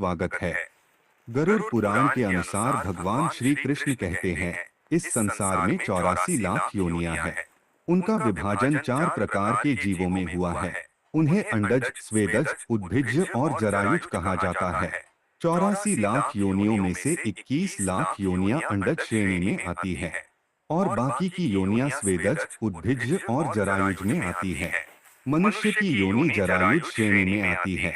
स्वागत है। गरुड़ पुराण के अनुसार भगवान श्री कृष्ण कहते हैं, इस संसार में 84 लाख योनियां हैं। उनका विभाजन 4 प्रकार के जीवों में हुआ है। उन्हें अंडज, स्वेदज, उद्भिज्ज और जरायुज कहा जाता है। 84 लाख योनियों में से 21 लाख योनियां अंडज श्रेणी में आती है और बाकी की योनियां स्वेदज, उद्भिज्ज और जरायुज में आती है। मनुष्य की योनि जरायुज श्रेणी में आती है।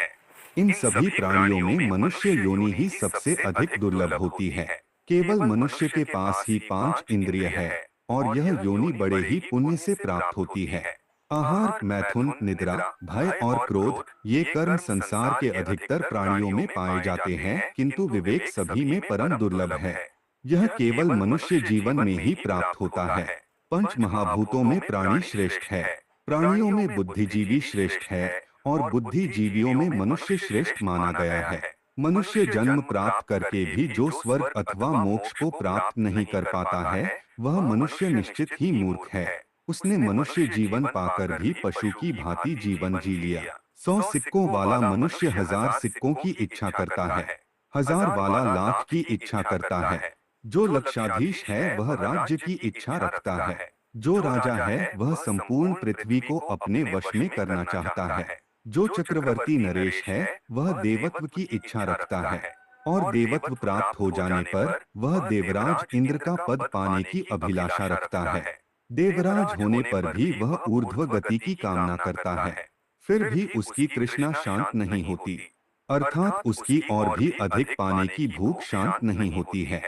इन सभी प्राणियों में मनुष्य योनि ही सबसे अधिक दुर्लभ होती है। केवल मनुष्य के पास ही 5 इंद्रिय है और यह योनि बड़े ही पुण्य से प्राप्त होती है। आहार, मैथुन, निद्रा, भय और क्रोध ये कर्म संसार के अधिकतर प्राणियों में पाए जाते हैं, किंतु विवेक सभी में परम दुर्लभ है। यह केवल मनुष्य जीवन में ही प्राप्त होता है। पंच महाभूतों में प्राणी श्रेष्ठ है। प्राणियों में बुद्धिजीवी श्रेष्ठ है और बुद्धिजीवियों में मनुष्य श्रेष्ठ माना गया है। मनुष्य जन्म प्राप्त करके भी जो स्वर्ग अथवा मोक्ष को प्राप्त नहीं कर पाता है, वह मनुष्य निश्चित ही मूर्ख है। उसने मनुष्य जीवन पाकर भी पशु की भांति जीवन जी लिया। 100 सिक्कों वाला मनुष्य 1000 सिक्कों की इच्छा करता है, 1000 वाला लाख की इच्छा करता है। जो लक्षाधीश है वह राज्य की इच्छा रखता है। जो राजा है वह संपूर्ण पृथ्वी को अपने वश में करना चाहता है। जो चक्रवर्ती नरेश है वह देवत्व की इच्छा रखता है और देवत्व प्राप्त हो जाने पर वह देवराज इंद्र का पद पाने की अभिलाषा रखता है। देवराज होने पर भी वह ऊर्ध्व गति की कामना करता है, फिर भी उसकी तृष्णा शांत नहीं होती, अर्थात उसकी और भी अधिक पाने की भूख शांत नहीं होती है।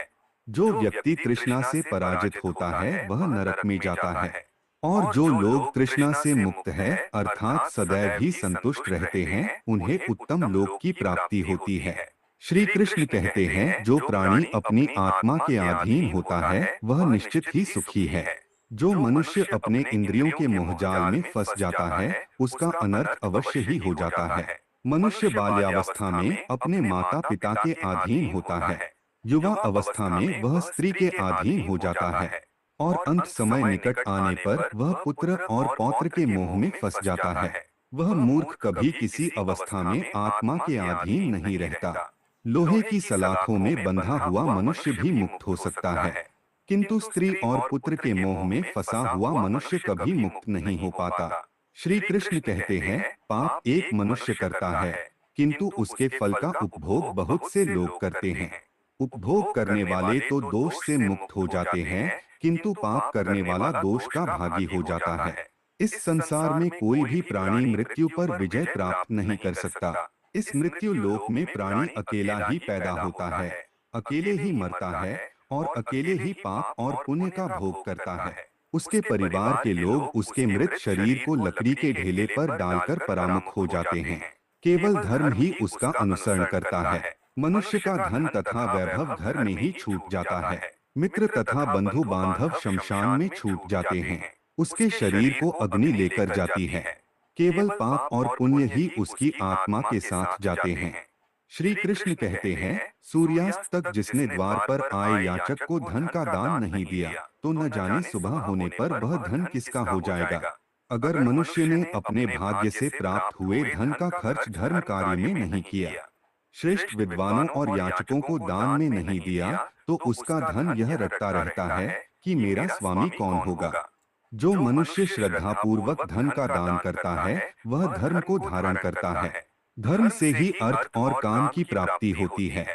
जो व्यक्ति तृष्णा से पराजित होता है वह नरक में जाता है और जो लोग तृष्णा से मुक्त है अर्थात सदैव ही संतुष्ट रहते हैं, उन्हें उत्तम लोक की प्राप्ति होती है। श्री कृष्ण कहते हैं, जो प्राणी अपनी आत्मा के अधीन होता है वह निश्चित ही सुखी है। जो मनुष्य अपने इंद्रियों के मोहजाल में फंस जाता है उसका अनर्थ अवश्य ही हो जाता है। मनुष्य बाल्यावस्था में अपने माता पिता के अधीन होता है, युवा अवस्था में वह स्त्री के अधीन हो जाता है और अंत समय निकट आने पर वह पुत्र और पौत्र के मोह में फंस जाता है। वह मूर्ख कभी किसी अवस्था में आत्मा के अधीन नहीं रहता। लोहे की सलाखों में बंधा हुआ मनुष्य भी मुक्त हो सकता है, किंतु स्त्री और पुत्र के मोह में फंसा हुआ मनुष्य कभी मुक्त नहीं हो पाता। श्री कृष्ण कहते हैं, पाप एक मनुष्य करता है, किंतु उसके फल का उपभोग बहुत से लोग करते हैं। उपभोग करने वाले तो दोष से मुक्त हो जाते हैं, किंतु पाप करने वाला दोष का भागी हो जाता है। इस संसार में कोई भी प्राणी मृत्यु पर विजय प्राप्त नहीं कर सकता। इस मृत्यु लोक में प्राणी अकेला ही पैदा होता है, अकेले ही मरता है और अकेले ही पाप और पुण्य का भोग करता है। उसके परिवार के लोग उसके मृत शरीर को लकड़ी के ढेले पर डालकर परामुख हो जाते हैं। केवल धर्म ही उसका अनुसरण करता है। मनुष्य का धन तथा वैभव घर में ही छूट जाता है। मित्र तथा बंधु बांधव शमशान में छूट जाते हैं। उसके शरीर को अग्नि लेकर जाती है। केवल पाप और पुण्य ही उसकी आत्मा के साथ जाते हैं। श्री कृष्ण कहते हैं, सूर्यास्त तक जिसने द्वार पर आए याचक को धन का दान नहीं दिया, तो न जाने सुबह होने पर वह धन किसका हो जाएगा। अगर मनुष्य ने अपने भाग्य से प्राप्त हुए धन का खर्च धर्म कार्य में नहीं किया, श्रेष्ठ विद्वानों और याचकों को दान में नहीं दिया, तो उसका धन यह रटता रहता है कि मेरा स्वामी कौन होगा। जो मनुष्य श्रद्धापूर्वक धन का दान करता है वह धर्म को धारण करता है। धर्म से ही अर्थ और काम की प्राप्ति होती है।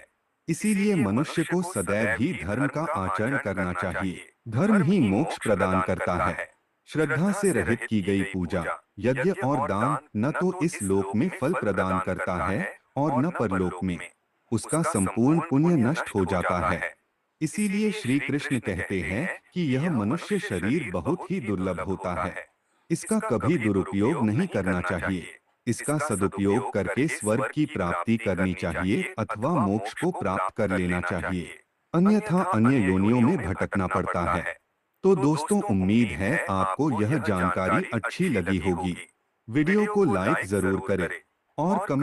इसीलिए मनुष्य को सदैव ही धर्म का आचरण करना चाहिए। धर्म ही मोक्ष प्रदान करता है। श्रद्धा से रहित की गई पूजा, यज्ञ और दान न तो इस लोक में फल प्रदान करता है और न परलोक में। उसका संपूर्ण पुण्य नष्ट हो जाता है। इसीलिए श्री कृष्ण कहते हैं कि यह मनुष्य शरीर बहुत ही दुर्लभ होता है। इसका कभी दुरुपयोग नहीं करना चाहिए। इसका सदुपयोग करके स्वर्ग की प्राप्ति करनी चाहिए अथवा मोक्ष को प्राप्त कर लेना चाहिए, अन्यथा अन्य योनियों में भटकना पड़ता है। तो दोस्तों, उम्मीद है आपको यह जानकारी अच्छी लगी होगी। वीडियो को लाइक जरूर करें और कमेंट